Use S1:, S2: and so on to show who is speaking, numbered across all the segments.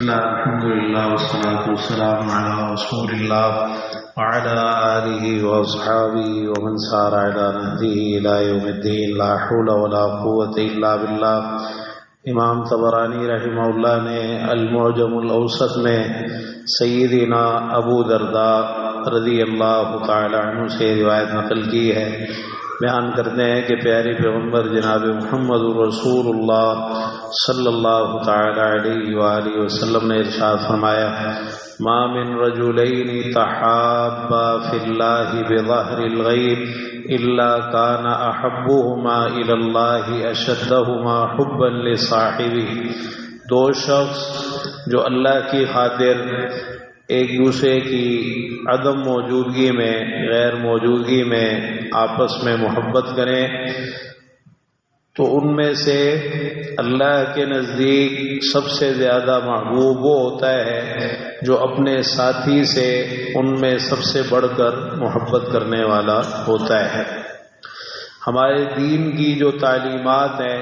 S1: الحمد لله والصلاة والسلام على رسول الله وعلى آله وأصحابه ومن سار على نهجه إلى يوم الدين لا حول ولا قوة إلا بالله۔ امام طبرانی رحمہ اللہ نے المعجم الاوسط میں سیدنا ابو درداء رضی اللہ تعالی عنہ سے روایت نقل کی ہے۔ بیان کرتے ہیں کہ پیارے پیغمبر جناب محمد رسول اللہ صلی اللہ تعالی علیہ وآلہ وسلم نے ارشاد فرمایا: ما من رجلین تحابا فی اللہ بظہر الغیب الا کان احبہما الی اللہ اشدہما حبا لصاحبہ۔ دو شخص جو اللہ کی خاطر ایک دوسرے کی عدم موجودگی میں، غیر موجودگی میں آپس میں محبت کریں تو ان میں سے اللہ کے نزدیک سب سے زیادہ محبوب وہ ہوتا ہے جو اپنے ساتھی سے ان میں سب سے بڑھ کر محبت کرنے والا ہوتا ہے۔ ہمارے دین کی جو تعلیمات ہیں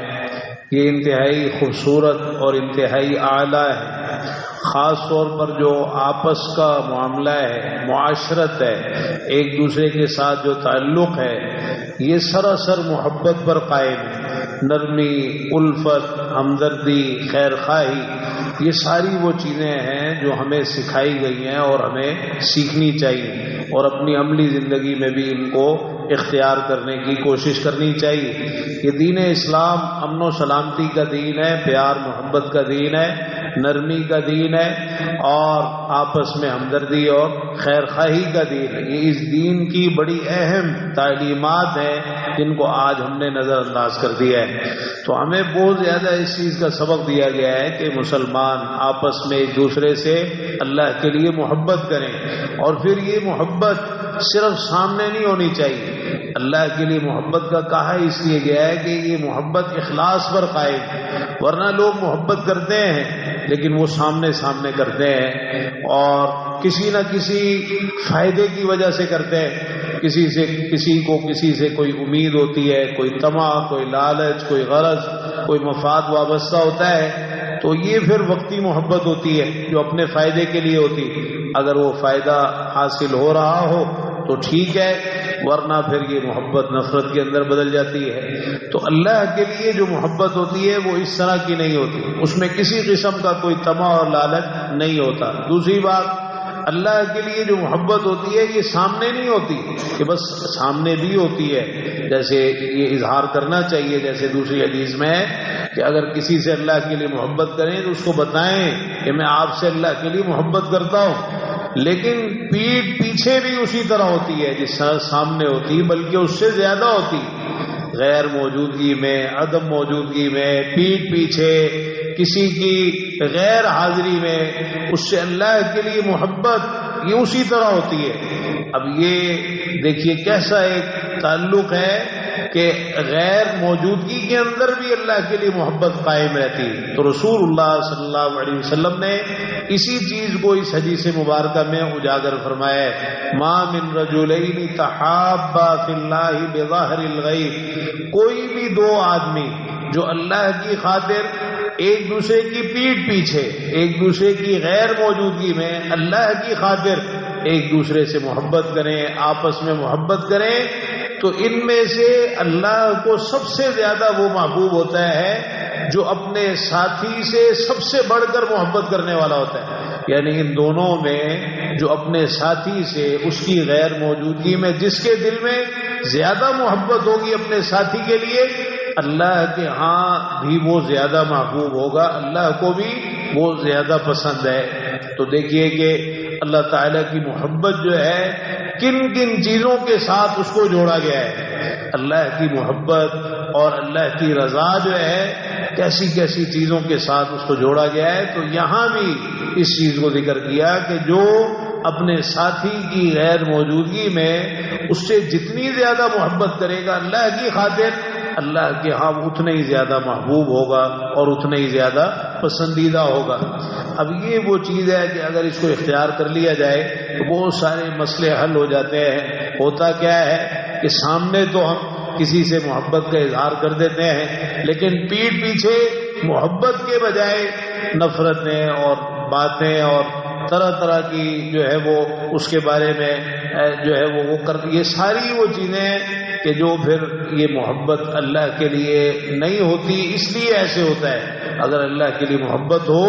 S1: یہ انتہائی خوبصورت اور انتہائی اعلیٰ ہے۔ خاص طور پر جو آپس کا معاملہ ہے، معاشرت ہے، ایک دوسرے کے ساتھ جو تعلق ہے یہ سراسر محبت پر قائم ہے۔ نرمی، الفت، ہمدردی، خیر خواہی، یہ ساری وہ چیزیں ہیں جو ہمیں سکھائی گئی ہیں اور ہمیں سیکھنی چاہیے اور اپنی عملی زندگی میں بھی ان کو اختیار کرنے کی کوشش کرنی چاہیے۔ یہ دین اسلام امن و سلامتی کا دین ہے، پیار محبت کا دین ہے، نرمی کا دین ہے اور آپس میں ہمدردی اور خیر خواہی کا دین ہے۔ یہ اس دین کی بڑی اہم تعلیمات ہیں جن کو آج ہم نے نظر انداز کر دیا ہے۔ تو ہمیں بہت زیادہ اس چیز کا سبق دیا گیا ہے کہ مسلمان آپس میں ایک دوسرے سے اللہ کے لیے محبت کریں، اور پھر یہ محبت صرف سامنے نہیں ہونی چاہیے۔ اللہ کے لیے محبت کا کہا اس لیے گیا ہے کہ یہ محبت اخلاص پر قائم ہے، ورنہ لوگ محبت کرتے ہیں لیکن وہ سامنے سامنے کرتے ہیں اور کسی نہ کسی فائدے کی وجہ سے کرتے ہیں۔ کسی سے کوئی امید ہوتی ہے، کوئی طمع، کوئی لالچ، کوئی غرض، کوئی مفاد وابستہ ہوتا ہے، تو یہ پھر وقتی محبت ہوتی ہے جو اپنے فائدے کے لیے ہوتی ہے۔ اگر وہ فائدہ حاصل ہو رہا ہو تو ٹھیک ہے، ورنہ پھر یہ محبت نفرت کے اندر بدل جاتی ہے۔ تو اللہ کے لیے جو محبت ہوتی ہے وہ اس طرح کی نہیں ہوتی، اس میں کسی قسم کا کوئی طمع اور لالچ نہیں ہوتا۔ دوسری بات، اللہ کے لیے جو محبت ہوتی ہے یہ سامنے نہیں ہوتی کہ بس سامنے بھی ہوتی ہے، جیسے یہ اظہار کرنا چاہیے، جیسے دوسری حدیث میں ہے کہ اگر کسی سے اللہ کے لیے محبت کریں تو اس کو بتائیں کہ میں آپ سے اللہ کے لیے محبت کرتا ہوں، لیکن پیٹھ پیچھے بھی اسی طرح ہوتی ہے جس طرح سامنے ہوتی، بلکہ اس سے زیادہ ہوتی۔ غیر موجودگی میں، عدم موجودگی میں، پیٹھ پیچھے، کسی کی غیر حاضری میں اس سے اللہ کے لیے محبت یہ اسی طرح ہوتی ہے۔ اب یہ دیکھیے کیسا ایک تعلق ہے کہ غیر موجودگی کے اندر بھی اللہ کے لیے محبت قائم رہتی ہے۔ تو رسول اللہ صلی اللہ علیہ وسلم نے اسی چیز کو اس حدیث مبارکہ میں اجاگر فرمایا ہے: ما من رجلین تحابا فی اللہ بظاہر الغیب۔ کوئی بھی دو آدمی جو اللہ کی خاطر ایک دوسرے کی پیٹھ پیچھے، ایک دوسرے کی غیر موجودگی میں اللہ کی خاطر ایک دوسرے سے محبت کریں، آپس میں محبت کریں، تو ان میں سے اللہ کو سب سے زیادہ وہ محبوب ہوتا ہے جو اپنے ساتھی سے سب سے بڑھ کر محبت کرنے والا ہوتا ہے۔ یعنی ان دونوں میں جو اپنے ساتھی سے اس کی غیر موجودگی میں جس کے دل میں زیادہ محبت ہوگی اپنے ساتھی کے لیے، اللہ کے ہاں بھی وہ زیادہ محبوب ہوگا، اللہ کو بھی وہ زیادہ پسند ہے۔ تو دیکھیے کہ اللہ تعالیٰ کی محبت جو ہے کن کن چیزوں کے ساتھ اس کو جوڑا گیا ہے۔ اللہ کی محبت اور اللہ کی رضا جو ہے کیسی کیسی چیزوں کے ساتھ اس کو جوڑا گیا ہے۔ تو یہاں بھی اس چیز کو ذکر کیا کہ جو اپنے ساتھی کی غیر موجودگی میں اس سے جتنی زیادہ محبت کرے گا اللہ کی خاطر، اللہ کے ہاں اتنا ہی زیادہ محبوب ہوگا اور اتنا ہی زیادہ پسندیدہ ہوگا۔ اب یہ وہ چیز ہے کہ اگر اس کو اختیار کر لیا جائے تو بہت سارے مسئلے حل ہو جاتے ہیں۔ ہوتا کیا ہے کہ سامنے تو ہم کسی سے محبت کا اظہار کر دیتے ہیں، لیکن پیٹھ پیچھے محبت کے بجائے نفرتیں اور باتیں اور طرح طرح کی جو ہے وہ اس کے بارے میں جو ہے وہ کر، یہ ساری وہ چیزیں کہ جو پھر یہ محبت اللہ کے لیے نہیں ہوتی، اس لیے ایسے ہوتا ہے۔ اگر اللہ کے لیے محبت ہو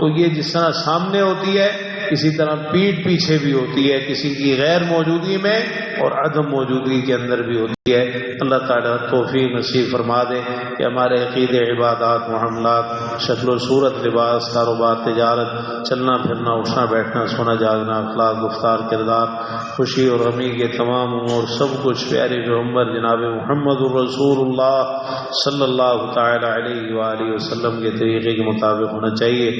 S1: تو یہ جس طرح سامنے ہوتی ہے اسی طرح پیٹھ پیچھے بھی ہوتی ہے، کسی کی غیر موجودگی میں اور عدم موجودگی کے اندر بھی ہوتی ہے۔ اللہ تعالیٰ توفیق نصیب فرما دے کہ ہمارے عقیدے، عبادات، معاملات، شکل و صورت، لباس، کاروبار، تجارت، چلنا پھرنا، اٹھنا بیٹھنا، سونا جاگنا، اخلاق، گفتار، کردار، خوشی اور غمی کے تمام امور سب کچھ پیارے پیغمبر جناب محمد الرسول اللہ صلی اللہ تعالی علیہ وآلہ وسلم کے طریقے کے مطابق ہونا چاہیے۔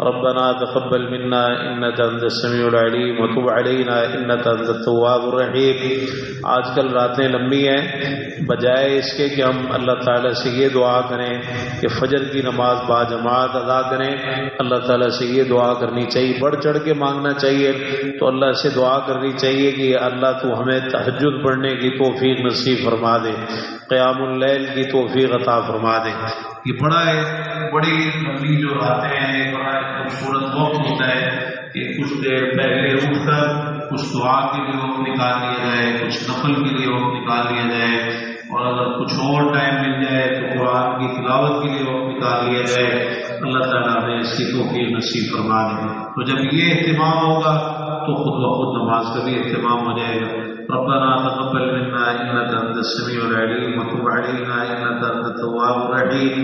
S1: ربنا تقبل منا انك انت السميع العليم وتب علينا انك انت التواب الرحيم۔ آج کل راتیں لمبی ہیں، بجائے اس کے کہ ہم اللہ تعالیٰ سے یہ دعا کریں کہ فجر کی نماز باجماعت ادا کریں، اللہ تعالیٰ سے یہ دعا کرنی چاہیے، بڑھ چڑھ کے مانگنا چاہیے، تو اللہ سے دعا کرنی چاہیے کہ اللہ تو ہمیں تہجد پڑھنے کی توفیق نصیب فرما دے، قیام اللیل کی توفیق عطا فرما دے۔ یہ بڑی لمبی جو راتیں ہیں، بڑا خوبصورت وقت ہوتا ہے کہ کچھ دیر پہلے اٹھ کر کچھ دعا کے لیے وقت نکال لیا جائے، کچھ نفل کے لیے وقت نکال لیا جائے، اور اگر کچھ اور ٹائم مل جائے تو قرآن کی تلاوت کے لیے وقت نکال لیا جائے۔ اللہ تعالیٰ ہمیں اس کی توفیق نصیب فرما دے۔ تو جب یہ اہتمام ہوگا تو خود بخود نماز کا بھی اہتمام ہو جائے گا۔ ربنا تقبل منا انك انت السميع العليم وتب علينا انك انت التواب الرحيم۔